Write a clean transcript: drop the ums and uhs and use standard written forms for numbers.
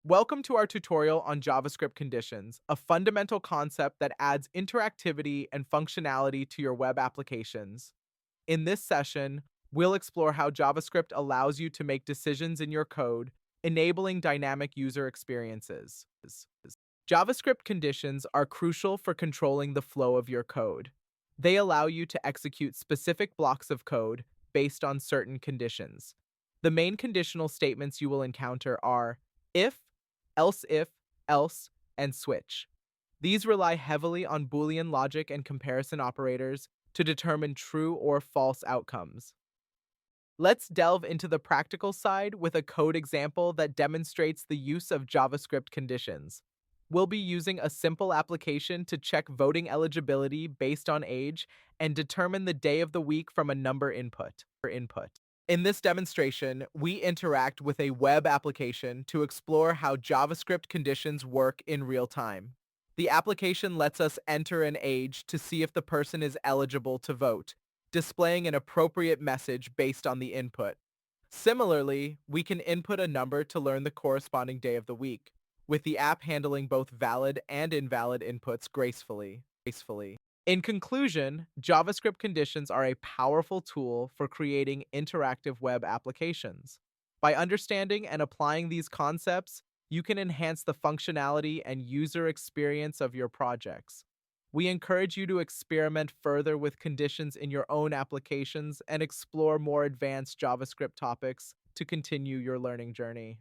Welcome to our tutorial on JavaScript conditions, a fundamental concept that adds interactivity and functionality to your web applications. In this session, we'll explore how JavaScript allows you to make decisions in your code, enabling dynamic user experiences. JavaScript conditions are crucial for controlling the flow of your code. They allow you to execute specific blocks of code based on certain conditions. The main conditional statements you will encounter are if, else, and switch. These rely heavily on Boolean logic and comparison operators to determine true or false outcomes. Let's delve into the practical side with a code example that demonstrates the use of JavaScript conditions. We'll be using a simple application to check voting eligibility based on age and determine the day of the week from a number input. In this demonstration, we interact with a web application to explore how JavaScript conditions work in real time. The application lets us enter an age to see if the person is eligible to vote, displaying an appropriate message based on the input. Similarly, we can input a number to learn the corresponding day of the week, with the app handling both valid and invalid inputs gracefully. In conclusion, JavaScript conditions are a powerful tool for creating interactive web applications. By understanding and applying these concepts, you can enhance the functionality and user experience of your projects. We encourage you to experiment further with conditions in your own applications and explore more advanced JavaScript topics to continue your learning journey.